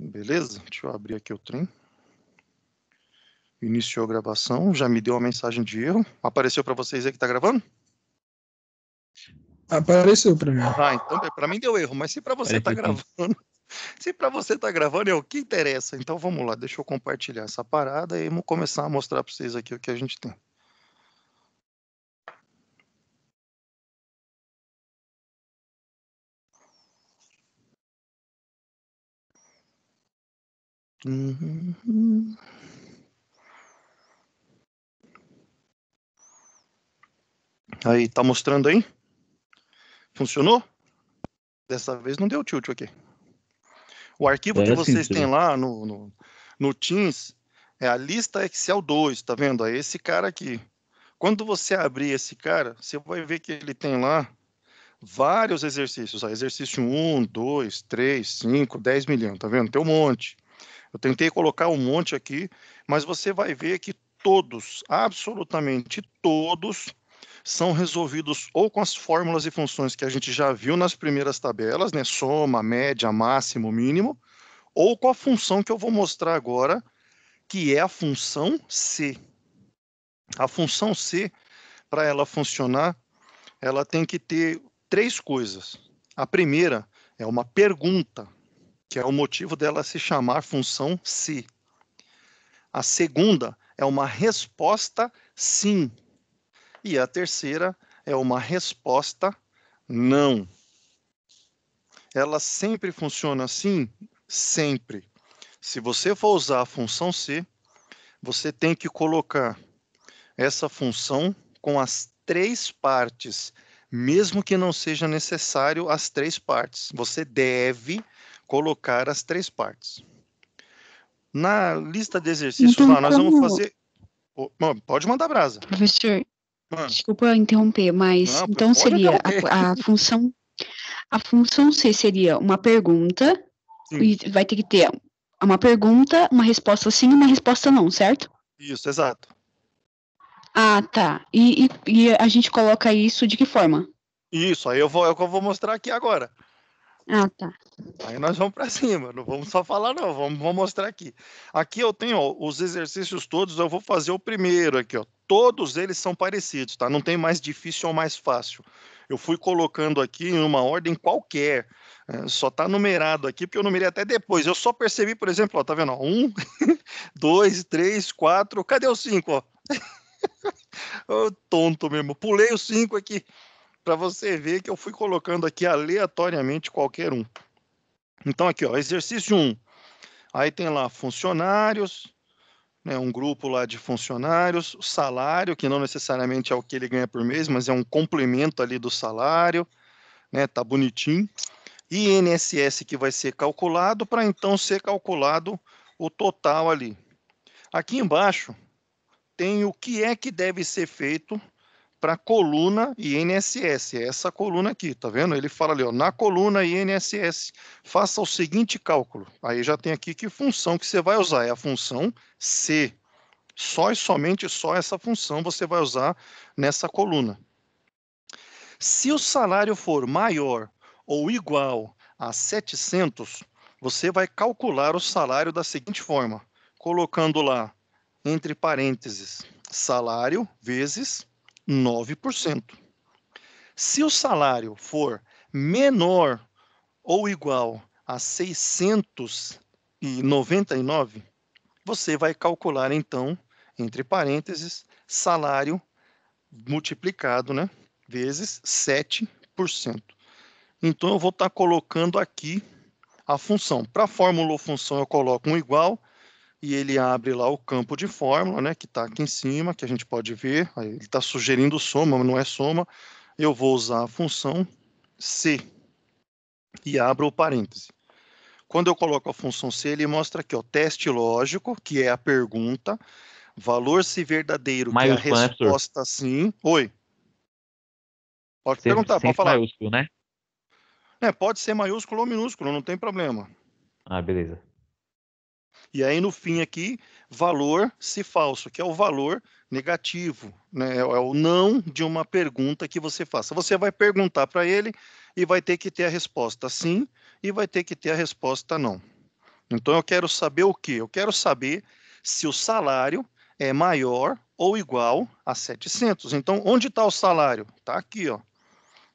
Beleza? Deixa eu abrir aqui o trem. Iniciou a gravação, já me deu uma mensagem de erro. Apareceu para vocês aí que tá gravando? Apareceu para mim. Então para mim deu erro, mas se para você tá gravando, se para você tá gravando é o que interessa. Então vamos lá, deixa eu compartilhar essa parada e vamos começar a mostrar para vocês aqui o que a gente tem. Aí, tá mostrando aí? Funcionou? Dessa vez não deu tilt aqui. O arquivo que vocês têm lá no Teams é a lista Excel 2, tá vendo? É esse cara aqui. Quando você abrir esse cara, você vai ver que ele tem lá vários exercícios. Exercício 1, 2, 3, 5, 10 milhões, tá vendo? Tem um monte. Eu tentei colocar um monte aqui, mas você vai ver que todos, absolutamente todos, são resolvidos ou com as fórmulas e funções que a gente já viu nas primeiras tabelas, né? Soma, média, máximo, mínimo, ou com a função que eu vou mostrar agora, que é a função C. A função C, para ela funcionar, ela tem que ter três coisas. A primeira é uma pergunta, que é o motivo dela se chamar função C. A segunda é uma resposta sim. E a terceira é uma resposta não. Ela sempre funciona assim? Sempre. Se você for usar a função C, você tem que colocar essa função com as três partes, mesmo que não seja necessário as três partes. Você deve colocar as três partes. Na lista de exercícios então, lá, nós vamos fazer... Pode mandar brasa. Professor, desculpa interromper, mas Não, então seria a função C seria uma pergunta, e vai ter que ter uma pergunta, uma resposta sim e uma resposta não, certo? Isso, exato. Ah, tá. E a gente coloca isso de que forma? Isso, aí é o que eu vou mostrar aqui agora. Ah, tá. Aí nós vamos para cima, não vamos só falar não, vamos mostrar aqui. Aqui eu tenho os exercícios todos, eu vou fazer o primeiro aqui, ó. Todos eles são parecidos, tá? Não tem mais difícil ou mais fácil. Eu fui colocando aqui em uma ordem qualquer, só tá numerado aqui, porque eu numerei até depois. Eu só percebi, por exemplo, ó, tá vendo? Ó, 1, 2, 3, 4, cadê o 5, ó? Ô, tonto mesmo, pulei o 5 aqui, para você ver que eu fui colocando aqui aleatoriamente qualquer um. Então aqui, ó, exercício 1. Aí tem lá funcionários, né, um grupo lá de funcionários, salário, que não necessariamente é o que ele ganha por mês, mas é um complemento ali do salário, né, tá bonitinho. INSS que vai ser calculado para então ser calculado o total ali. Aqui embaixo tem o que é que deve ser feito para a coluna INSS, é essa coluna aqui, tá vendo? Ele fala ali, ó, na coluna INSS, faça o seguinte cálculo. Aí já tem aqui que função que você vai usar, é a função C. Só e somente só essa função você vai usar nessa coluna. Se o salário for maior ou igual a 700, você vai calcular o salário da seguinte forma, colocando lá, entre parênteses, salário vezes 9%. Se o salário for menor ou igual a 699, você vai calcular, então, entre parênteses, salário multiplicado, né, vezes 7%. Então, eu vou estar colocando aqui a função. Para a fórmula ou função, eu coloco um igual, e ele abre lá o campo de fórmula, né, que está aqui em cima, que a gente pode ver. Aí ele está sugerindo soma, mas não é soma. Eu vou usar a função C e abro o parêntese. Quando eu coloco a função C, ele mostra aqui, ó, teste lógico, que é a pergunta, valor se verdadeiro, que é a resposta sim. Oi. Pode perguntar, pode falar. Maiúsculo, né? Pode ser maiúsculo ou minúsculo, não tem problema. Ah, beleza. E aí, no fim aqui, valor se falso, que é o valor negativo, né? É o não de uma pergunta que você faça. Você vai perguntar para ele e vai ter que ter a resposta sim e vai ter que ter a resposta não. Então, eu quero saber o quê? Eu quero saber se o salário é maior ou igual a 700. Então, onde está o salário? Está aqui, ó.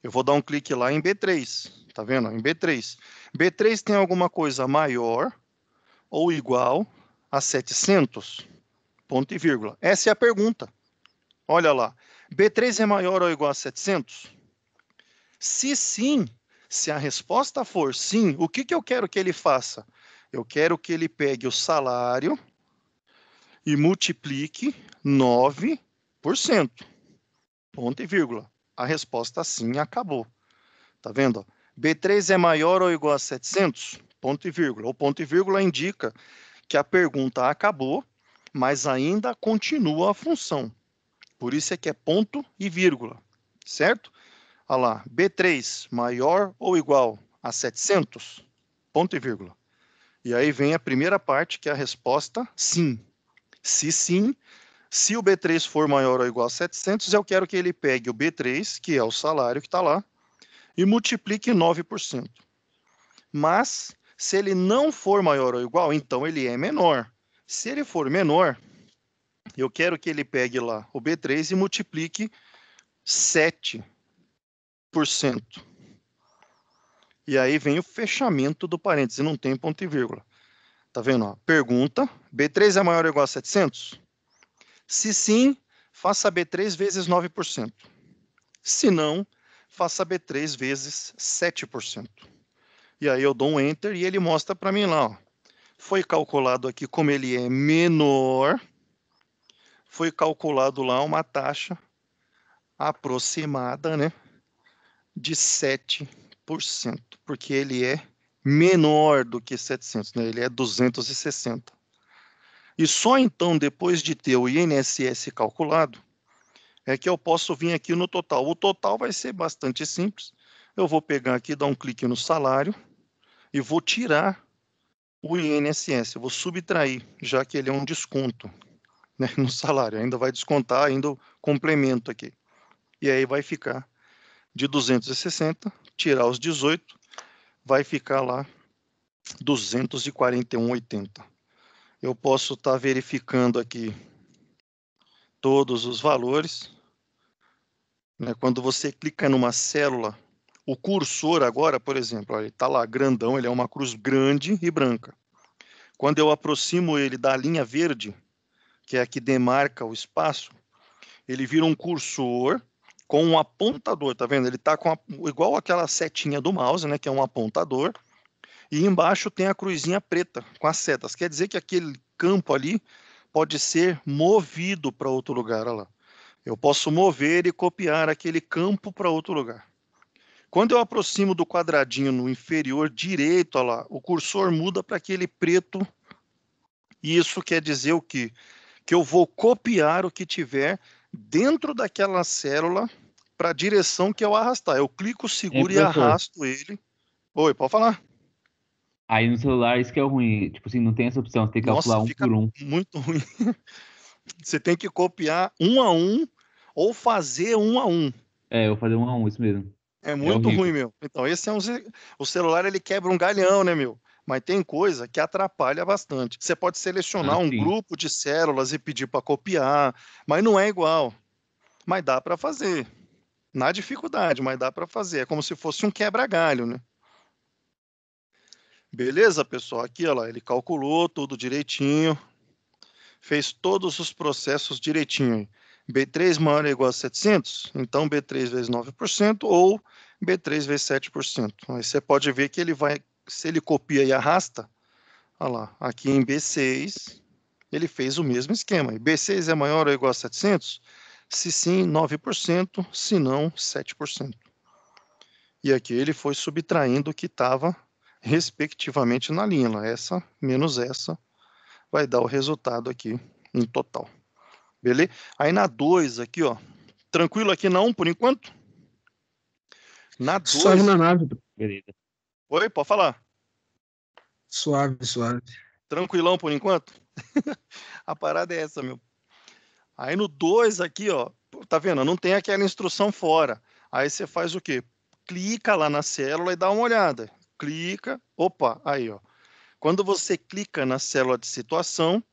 Eu vou dar um clique lá em B3. Tá vendo? Em B3. B3 tem alguma coisa maior ou igual a 700? Ponto e vírgula. Essa é a pergunta. Olha lá. B3 é maior ou igual a 700? Se sim, se a resposta for sim, o que eu quero que ele faça? Eu quero que ele pegue o salário e multiplique 9%. Ponto e vírgula. A resposta sim acabou. Tá vendo? B3 é maior ou igual a 700? Ponto e vírgula. O ponto e vírgula indica que a pergunta acabou, mas ainda continua a função. Por isso é que é ponto e vírgula, certo? Olha lá, B3 maior ou igual a 700? Ponto e vírgula. E aí vem a primeira parte, que é a resposta sim. Se sim, se o B3 for maior ou igual a 700, eu quero que ele pegue o B3, que é o salário que está lá, e multiplique 9%. Mas, se ele não for maior ou igual, então ele é menor. Se ele for menor, eu quero que ele pegue lá o B3 e multiplique 7%. E aí vem o fechamento do parêntese, não tem ponto e vírgula. Tá vendo? Ó? Pergunta, B3 é maior ou igual a 700? Se sim, faça B3 vezes 9%. Se não, faça B3 vezes 7%. E aí eu dou um Enter e ele mostra para mim lá. Ó. Foi calculado aqui como ele é menor, foi calculado lá uma taxa aproximada, né, de 7%, porque ele é menor do que 700, né? Ele é 260. E só então, depois de ter o INSS calculado, é que eu posso vir aqui no total. O total vai ser bastante simples. Eu vou pegar aqui, dar um clique no salário e vou tirar o INSS. Eu vou subtrair, já que ele é um desconto, né, no salário. Ainda vai descontar ainda o complemento aqui. E aí vai ficar de 260, tirar os 18, vai ficar lá 241,80. Eu posso estar verificando aqui todos os valores. Né? Quando você clica numa célula, o cursor agora, por exemplo, ele está lá grandão, ele é uma cruz grande e branca. Quando eu aproximo ele da linha verde, que é a que demarca o espaço, ele vira um cursor com um apontador, tá vendo? Ele está igual aquela setinha do mouse, né, que é um apontador, e embaixo tem a cruzinha preta com as setas. Quer dizer que aquele campo ali pode ser movido para outro lugar, olha lá. Eu posso mover e copiar aquele campo para outro lugar. Quando eu aproximo do quadradinho no inferior direito, olha lá, o cursor muda para aquele preto. E isso quer dizer o quê? Que eu vou copiar o que tiver dentro daquela célula para a direção que eu arrastar. Eu clico, seguro e professor, arrasto ele. Oi, pode falar. aí no celular isso que é o ruim. Tipo assim, não tem essa opção, você tem que Nossa, calcular um fica por um. muito ruim. Você tem que copiar um a um ou fazer um a um. É, eu vou fazer um a um, isso mesmo. É É muito ruim, horrível. meu. Então, esse é o celular, ele quebra um galhão, né, meu? Mas tem coisa que atrapalha bastante. Você pode Ah, selecionar um sim. grupo de células e pedir para copiar, mas não é igual. Mas dá para fazer. Na dificuldade, mas dá para fazer. É como se fosse um quebra-galho, né? Beleza, pessoal? Aqui, olha lá, ele calculou tudo direitinho, fez todos os processos direitinho. B3 maior ou igual a 700, então B3 vezes 9% ou B3 vezes 7%. Aí você pode ver que ele vai, se ele copia e arrasta, olha lá, aqui em B6, ele fez o mesmo esquema. E B6 é maior ou igual a 700? Se sim, 9%, se não, 7%. E aqui ele foi subtraindo o que estava respectivamente na linha. Lá. Essa menos essa vai dar o resultado aqui em total. Beleza? Aí na 2 aqui, ó. Tranquilo aqui na 1 por enquanto? Na Suave 2. na nave, Beleza. Oi, pode falar. suave, suave. Tranquilão por enquanto? A parada é essa, meu. Aí no 2 aqui, ó. Tá vendo? Não tem aquela instrução fora. Aí você faz o quê? Clica lá na célula e dá uma olhada. Clica. Opa, aí, ó. Quando você clica na célula de situação,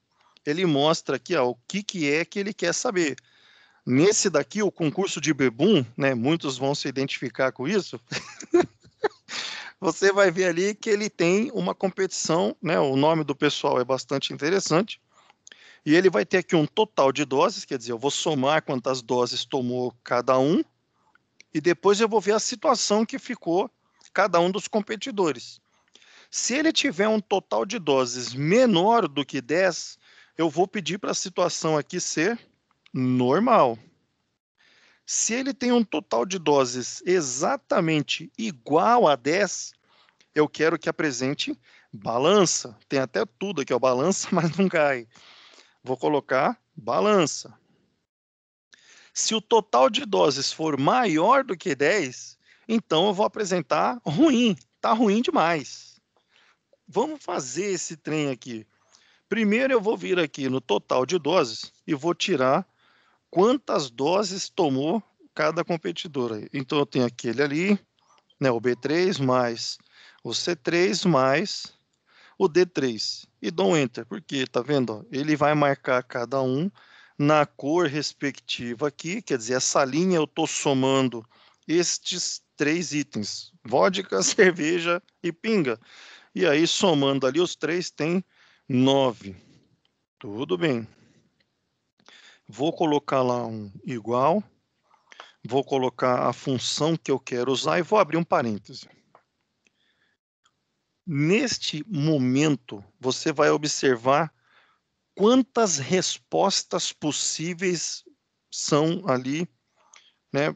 ele mostra aqui ó, o que é que ele quer saber. Nesse daqui, o concurso de Bebum, né, muitos vão se identificar com isso, você vai ver ali que ele tem uma competição, né, o nome do pessoal é bastante interessante, e ele vai ter aqui um total de doses, quer dizer, eu vou somar quantas doses tomou cada um, e depois eu vou ver a situação que ficou cada um dos competidores. Se ele tiver um total de doses menor do que 10, eu vou pedir para a situação aqui ser normal. Se ele tem um total de doses exatamente igual a 10, eu quero que apresente balança. Tem até tudo aqui, ó, balança, mas não cai. Vou colocar balança. Se o total de doses for maior do que 10, então eu vou apresentar ruim. Tá ruim demais. Vamos fazer esse trem aqui. Primeiro eu vou vir aqui no total de doses e vou tirar quantas doses tomou cada competidor. Então eu tenho aquele ali, né, o B3 mais o C3 mais o D3. E dou um Enter, porque, tá vendo? Ele vai marcar cada um na cor respectiva aqui, quer dizer, essa linha eu estou somando estes 3 itens, vodka, cerveja e pinga. E aí, somando ali os 3, tem 9. Tudo bem. Vou colocar lá um igual, vou colocar a função que eu quero usar e vou abrir um parêntese. Neste momento, você vai observar quantas respostas possíveis são ali, né,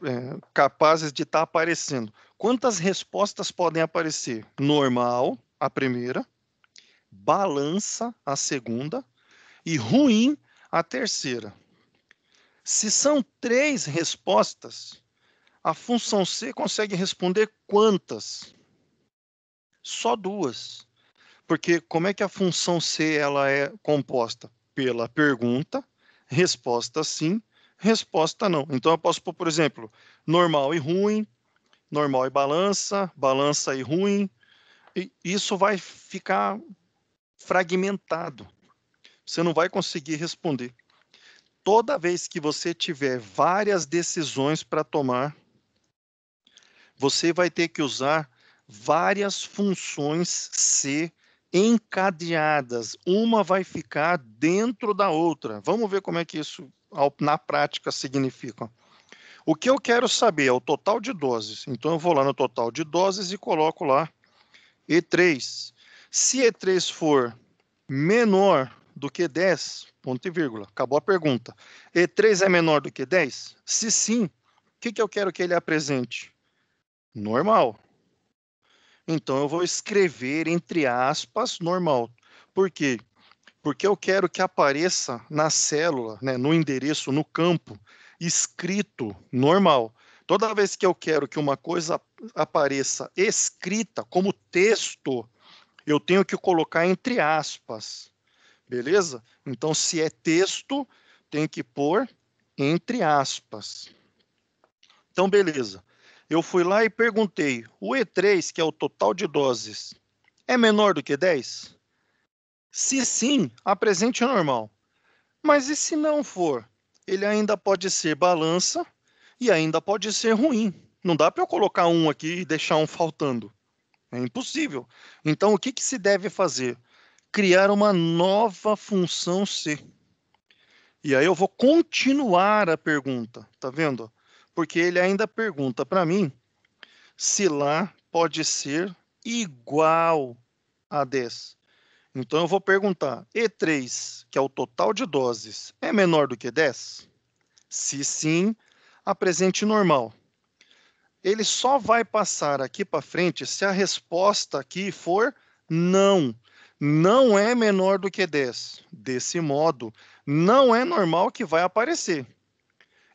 capazes de estar aparecendo. Quantas respostas podem aparecer? Normal, a primeira, balança, a segunda, e ruim, a terceira. Se são 3 respostas, a função C consegue responder quantas? Só 2. Porque como é que a função C ela é composta? Pela pergunta, resposta sim, resposta não. Então eu posso pôr, por exemplo, normal e ruim, normal e balança, balança e ruim. E isso vai ficar fragmentado. Você não vai conseguir responder. Toda vez que você tiver várias decisões para tomar, você vai ter que usar várias funções C encadeadas. Uma vai ficar dentro da outra. Vamos ver como é que isso na prática significa. O que eu quero saber é o total de doses. Então eu vou lá no total de doses e coloco lá E3. Se E3 for menor do que 10, ponto e vírgula, acabou a pergunta. E3 é menor do que 10? Se sim, o que eu quero que ele apresente? Normal. Então eu vou escrever entre aspas normal. Por quê? Porque eu quero que apareça na célula, né, no endereço, no campo, escrito normal. Toda vez que eu quero que uma coisa apareça escrita como texto, eu tenho que colocar entre aspas. Beleza? Então, se é texto, tem que pôr entre aspas. Então, beleza. Eu fui lá e perguntei, o E3, que é o total de doses, é menor do que 10? Se sim, apresente normal. Mas e se não for? Ele ainda pode ser balança e ainda pode ser ruim. Não dá para eu colocar um aqui e deixar um faltando. É impossível. Então, o que se deve fazer? Criar uma nova função C. E aí eu vou continuar a pergunta, tá vendo? Porque ele ainda pergunta para mim se lá pode ser igual a 10. Então eu vou perguntar, E3, que é o total de doses, é menor do que 10? Se sim, apresente normal. Ele só vai passar aqui para frente se a resposta aqui for não. Não é menor do que 10. Desse modo, não é normal que vai aparecer.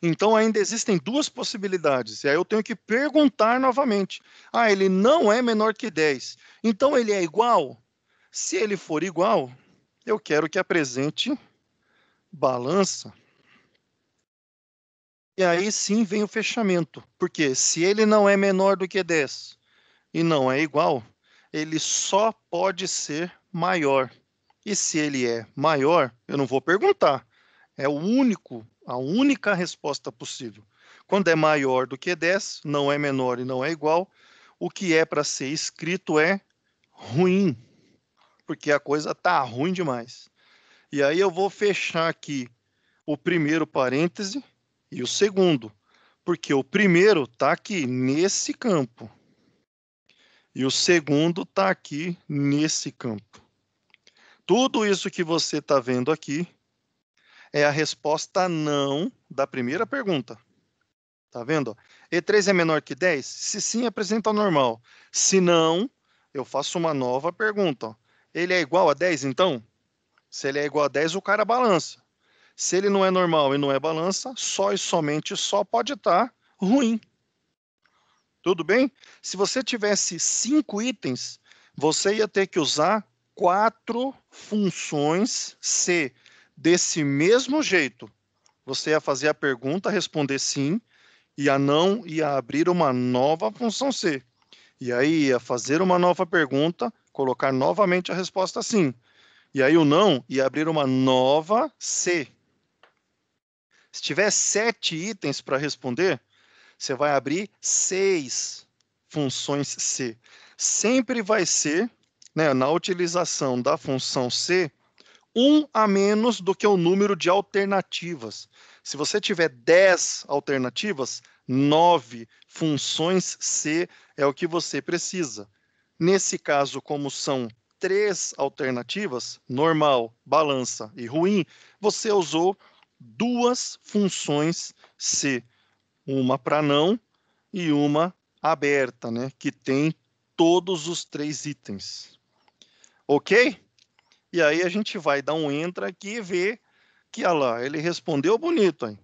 Então ainda existem 2 possibilidades. E aí eu tenho que perguntar novamente. Ah, ele não é menor que 10. Então ele é igual? Se ele for igual, eu quero que apresente balança. E aí sim vem o fechamento. Porque se ele não é menor do que 10 e não é igual, ele só pode ser maior. E se ele é maior, eu não vou perguntar. É a única resposta possível. Quando é maior do que 10, não é menor e não é igual, o que é para ser escrito é ruim, porque a coisa está ruim demais. E aí eu vou fechar aqui o primeiro parêntese e o segundo, porque o primeiro está aqui nesse campo e o segundo está aqui nesse campo. Tudo isso que você está vendo aqui é a resposta não da primeira pergunta. Tá vendo? E3 é menor que 10? Se sim, apresenta o normal. Se não, eu faço uma nova pergunta. Ele é igual a 10, então? Se ele é igual a 10, o cara balança. Se ele não é normal e não é balança, só e somente só pode estar ruim. Tudo bem? Se você tivesse 5 itens, você ia ter que usar 4 funções C desse mesmo jeito. Você ia fazer a pergunta, responder sim, e a não ia abrir uma nova função C. E aí ia fazer uma nova pergunta, colocar novamente a resposta sim. E aí o não ia abrir uma nova C. Se tiver 7 itens para responder, você vai abrir 6 funções C. Sempre vai ser, né, na utilização da função C, 1 a menos do que o número de alternativas. Se você tiver 10 alternativas, 9 funções C é o que você precisa. Nesse caso, como são 3 alternativas, normal, balança e ruim, você usou 2 funções C. Uma para não e uma aberta, né? Que tem todos os 3 itens. Ok? E aí a gente vai dar um entra aqui e ver que, olha lá, ele respondeu bonito, hein?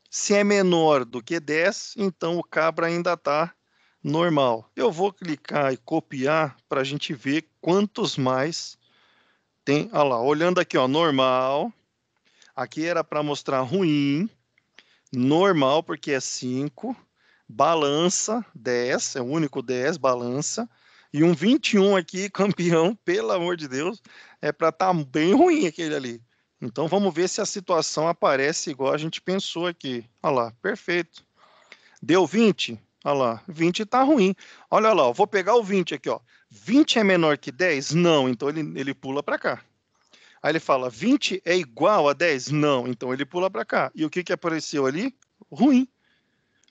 Se é menor do que 10, então o cabra ainda está normal. Eu vou clicar e copiar para a gente ver quantos mais tem. Olha lá, olhando aqui, ó, normal. Aqui era para mostrar ruim. Normal, porque é 5. Balança, 10. É o único 10, balança. E um 21 aqui, campeão, pelo amor de Deus, é para estar bem ruim aquele ali. Então vamos ver se a situação aparece igual a gente pensou aqui. Olha lá, perfeito. Deu 20? Olha lá, 20 está ruim. Olha lá, vou pegar o 20 aqui, ó. 20 é menor que 10? Não, então ele pula para cá. Aí ele fala, 20 é igual a 10? Não, então ele pula para cá. E o que apareceu ali? Ruim.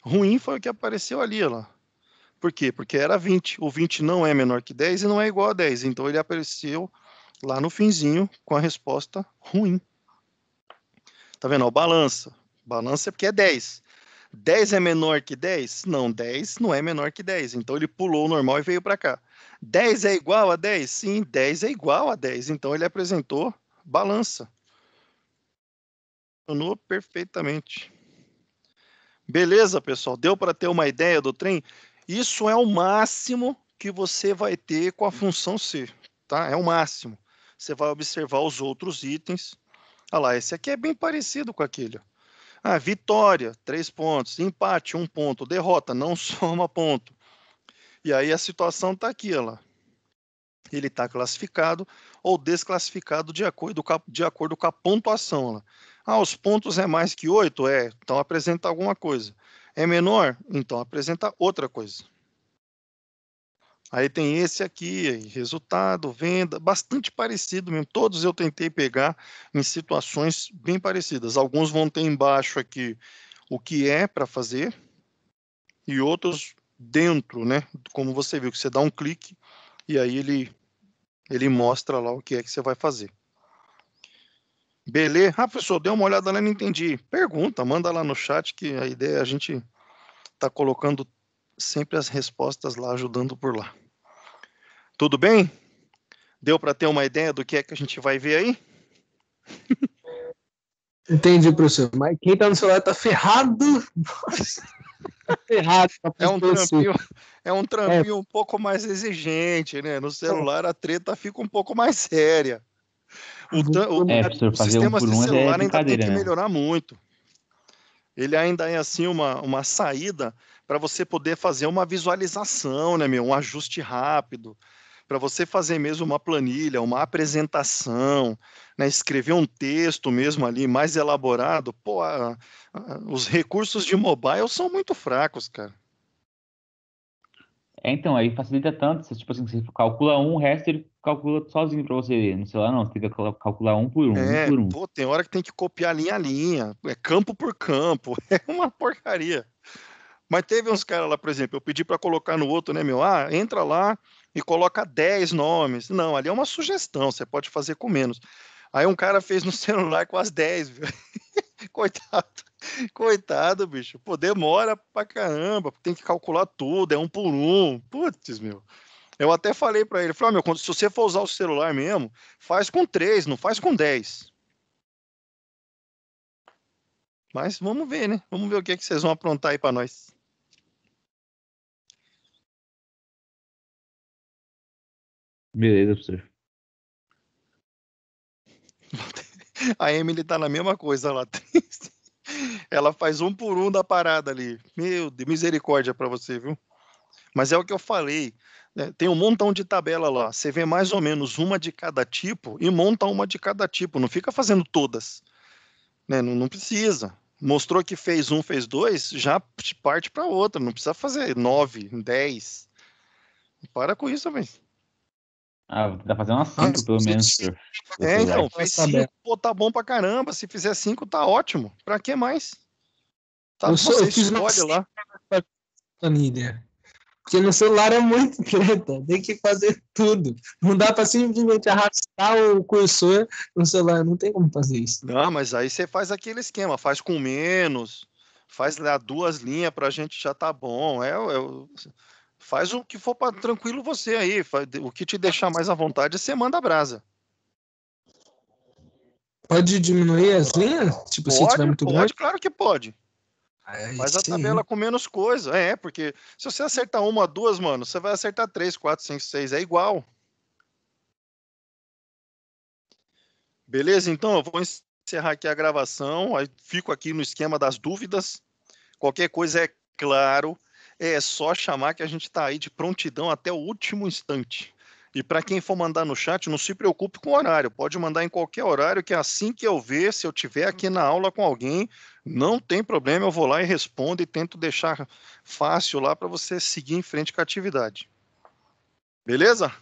Ruim foi o que apareceu ali, olha lá. Por quê? Porque era 20. O 20 não é menor que 10 e não é igual a 10. Então ele apareceu lá no finzinho com a resposta ruim. Tá vendo? Ó, balança. Balança é porque é 10. 10 é menor que 10? Não, 10 não é menor que 10. Então ele pulou o normal e veio para cá. 10 é igual a 10? Sim, 10 é igual a 10. Então ele apresentou balança. Funcionou perfeitamente. Beleza, pessoal? Deu para ter uma ideia do trem? Isso é o máximo que você vai ter com a função C, tá? É o máximo. Você vai observar os outros itens. Olha lá, esse aqui é bem parecido com aquele. Ah, vitória, 3 pontos. Empate, 1 ponto. Derrota, não soma ponto. E aí a situação está aqui, olha lá. Ele está classificado ou desclassificado de acordo com a pontuação. Olha lá. Ah, os pontos é mais que 8? É, então apresenta alguma coisa. É menor? Então apresenta outra coisa. Aí tem esse aqui, resultado, venda, bastante parecido mesmo. Todos eu tentei pegar em situações bem parecidas. Alguns vão ter embaixo aqui o que é para fazer e outros dentro, né? Como você viu, que você dá um clique e aí ele mostra lá o que é que você vai fazer. Beleza? Ah, professor, dê uma olhada lá, não entendi. Pergunta, manda lá no chat que a ideia é a gente tá colocando sempre as respostas lá, ajudando por lá. Tudo bem? Deu para ter uma ideia do que é que a gente vai ver aí? Entendi, professor. Mas quem tá no celular tá ferrado. Nossa, tá ferrado. É um trampinho um pouco mais exigente, né? No celular a treta fica um pouco mais séria. Professor, O fazer sistema de celular ainda tem que né? melhorar muito. Ele ainda é assim uma saída para você poder fazer uma visualização, né, meu? Um ajuste rápido. para você fazer mesmo uma planilha, uma apresentação, né, escrever um texto mesmo ali mais elaborado, pô, os recursos de mobile são muito fracos, cara. Então, aí facilita tanto, você, tipo assim, você calcula um, o resto ele calcula sozinho pra você. No celular não, você tem que calcular um por um por um. Pô, tem hora que tem que copiar linha a linha, campo por campo, é uma porcaria. Mas teve uns caras lá, por exemplo, eu pedi para colocar no outro, né, meu? Entra lá e coloca 10 nomes. Não, ali é uma sugestão, você pode fazer com menos. Aí um cara fez no celular com as 10, viu? Coitado. Coitado, bicho. Pô, demora pra caramba, tem que calcular tudo, é um por um. Putz, meu. Eu até falei pra ele, falei, meu, se você for usar o celular mesmo, faz com 3, não faz com 10. Mas vamos ver, né? Vamos ver o que vocês vão aprontar aí pra nós. Beleza, professor. A Emily tá na mesma coisa lá. Triste. Ela faz um por um da parada ali. Meu Deus, misericórdia pra você, viu? Mas é o que eu falei. Né? Tem um montão de tabela lá. Você vê mais ou menos uma de cada tipo e monta uma de cada tipo. Não fica fazendo todas. Né? Não precisa. Mostrou que fez um, fez dois, já parte para outra. Não precisa fazer 9, 10. Para com isso, velho. Vou tentar fazer umas 5 pelo menos, professor. Então, fez 5, pô, tá bom pra caramba. Se fizer 5, tá ótimo. Pra que mais? Tá, você escolhe lá. Planilha. Porque no celular é muito treta, tem que fazer tudo. Não dá para simplesmente arrastar o cursor no celular, não tem como fazer isso. Não, mas aí você faz aquele esquema, faz com menos, faz lá 2 linhas pra gente já tá bom. Faz o que for para tranquilo você aí, o que te deixar mais à vontade, você manda a brasa. Pode diminuir as linhas? Tipo, se tiver muito grande? Pode, claro que pode. Aí Faz a sim. tabela com menos coisa. Porque se você acertar 1, 2, mano, você vai acertar 3, 4, 5, 6, é igual. Beleza? Então, eu vou encerrar aqui a gravação, aí fico aqui no esquema das dúvidas. Qualquer coisa é claro, é só chamar que a gente está aí de prontidão até o último instante. E para quem for mandar no chat, não se preocupe com o horário, pode mandar em qualquer horário, que assim que eu ver, se eu tiver aqui na aula com alguém, não tem problema, eu vou lá e respondo e tento deixar fácil lá para você seguir em frente com a atividade. Beleza?